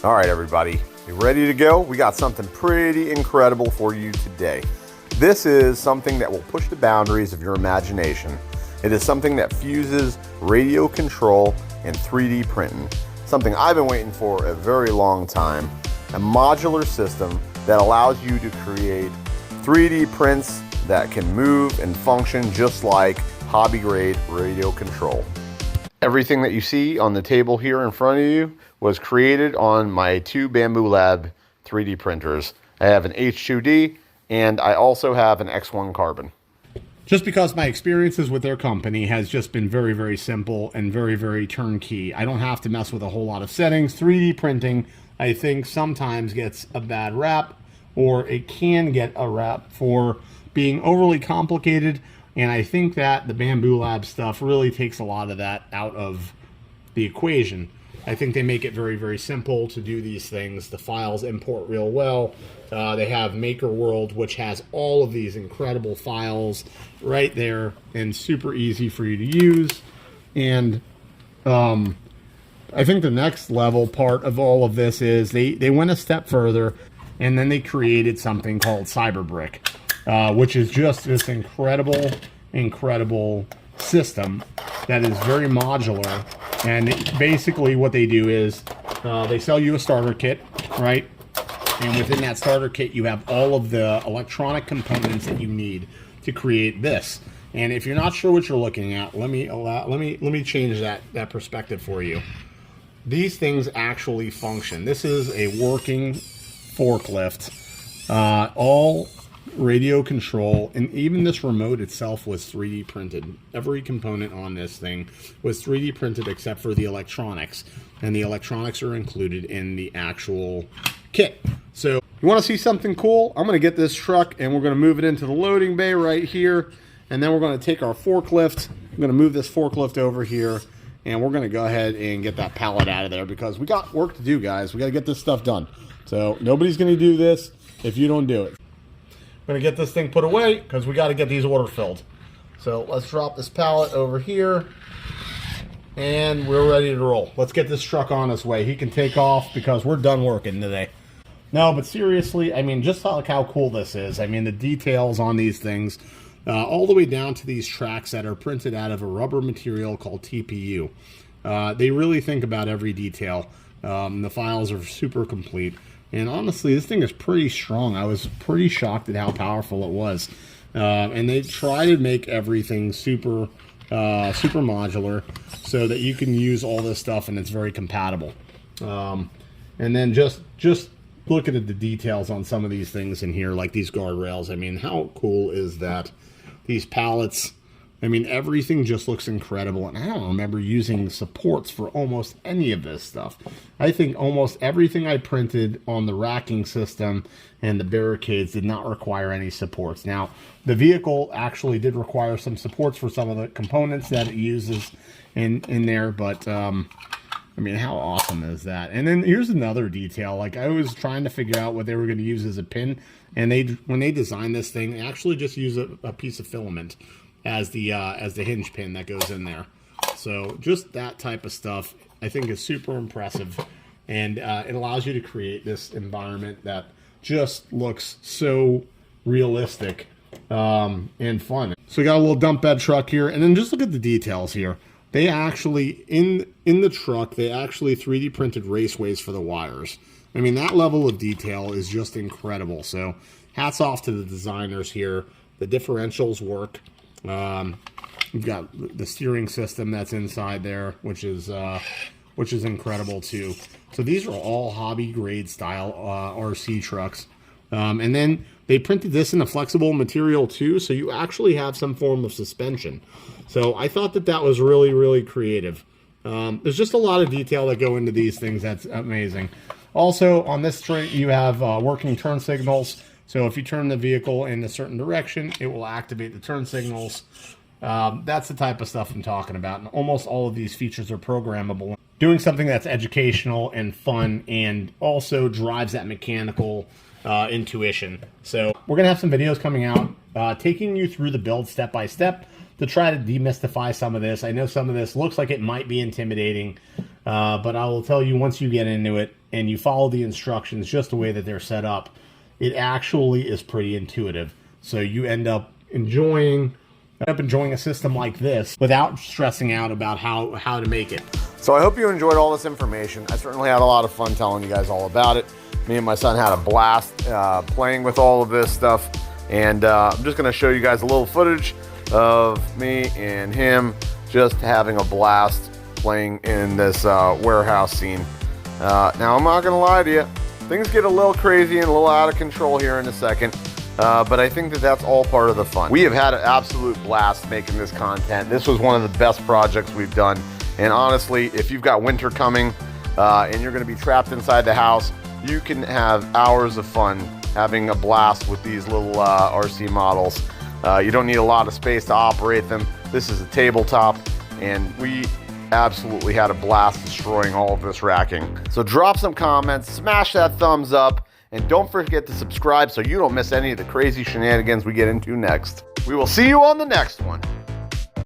All right, everybody, you ready to go? We got something pretty incredible for you today. This is something that will push the boundaries of your imagination. It is something that fuses radio control and 3D printing. Something I've been waiting for a very long time. A modular system that allows you to create 3D prints that can move and function just like hobby grade radio control. Everything that you see on the table here in front of you was created on my two Bambulab 3D printers. I have an H2D and I also have an X1 Carbon. Just because my experiences with their company has just been very, very simple and very, very turnkey. I don't have to mess with a whole lot of settings. 3D printing, I think, sometimes gets a bad rap, or it can get a rap for being overly complicated. And I think that the Bambulab stuff really takes a lot of that out of the equation. I think they make it very, very simple to do these things. The files import real well. They have Maker World, which has all of these incredible files right there and super easy for you to use. And I think the next level part of all of this is they went a step further, and then they created something called Cyberbrick, which is just this incredible system that is very modular. And basically what they do is they sell you a starter kit, right? And within that starter kit, you have all of the electronic components that you need to create this. And if you're not sure what you're looking at, let me change that perspective for you. These things actually function. This is a working forklift, all radio control, and even this remote itself was 3D printed. Every component on this thing was 3D printed except for the electronics, and the electronics are included in the actual kit. So you want to see something cool? I'm going to get this truck and we're going to move it into the loading bay right here, and then we're going to take our forklift. I'm going to move this forklift over here, and we're going to go ahead and get that pallet out of there because we got work to do, guys. We got to get this stuff done. So nobody's going to do this if you don't do it. I'm going to get this thing put away because we got to get these orders filled. So let's drop this pallet over here, and we're ready to roll. Let's get this truck on its way. He can take off because we're done working today. No, but seriously, I mean, just like how cool this is. I mean, the details on these things, all the way down to these tracks that are printed out of a rubber material called TPU. They really think about every detail. The files are super complete. And honestly, this thing is pretty strong. I was pretty shocked at how powerful it was. And they try to make everything super modular so that you can use all this stuff and it's very compatible. And then just looking at the details on some of these things in here, like these guardrails. I mean, how cool is that? These pallets. I mean, everything just looks incredible, and I don't remember using supports for almost any of this stuff. I think almost everything I printed on the racking system and the barricades did not require any supports. Now, the vehicle actually did require some supports for some of the components that it uses in there, but I mean, how awesome is that? And then here's another detail. Like, I was trying to figure out what they were going to use as a pin, and when they designed this thing, they actually just use a piece of filament as the hinge pin that goes in there. So just that type of stuff I think is super impressive, and it allows you to create this environment that just looks so realistic and fun. So we got a little dump bed truck here, and then just look at the details here. They actually, in the truck, they actually 3D printed raceways for the wires. I mean, that level of detail is just incredible. So hats off to the designers here. The differentials work. We've got the steering system that's inside there, which is incredible too. So these are all hobby grade style RC trucks, and then they printed this in a flexible material too, so you actually have some form of suspension. So I thought that was really, really creative. There's just a lot of detail that go into these things. That's amazing. Also on this tray you have working turn signals. So if you turn the vehicle in a certain direction, it will activate the turn signals. That's the type of stuff I'm talking about. And almost all of these features are programmable. Doing something that's educational and fun and also drives that mechanical intuition. So we're going to have some videos coming out taking you through the build step by step to try to demystify some of this. I know some of this looks like it might be intimidating. But I will tell you, once you get into it and you follow the instructions just the way that they're set up, it actually is pretty intuitive. So you end up enjoying a system like this without stressing out about how to make it. So I hope you enjoyed all this information. I certainly had a lot of fun telling you guys all about it. Me and my son had a blast playing with all of this stuff. And I'm just gonna show you guys a little footage of me and him just having a blast playing in this warehouse scene. Now I'm not gonna lie to you, things get a little crazy and a little out of control here in a second. But I think that that's all part of the fun. We have had an absolute blast making this content. This was one of the best projects we've done. And honestly, if you've got winter coming and you're gonna be trapped inside the house, you can have hours of fun having a blast with these little RC models. You don't need a lot of space to operate them. This is a tabletop, and we absolutely had a blast destroying all of this racking. So drop some comments, smash that thumbs up, and don't forget to subscribe so you don't miss any of the crazy shenanigans we get into next. We will see you on the next one.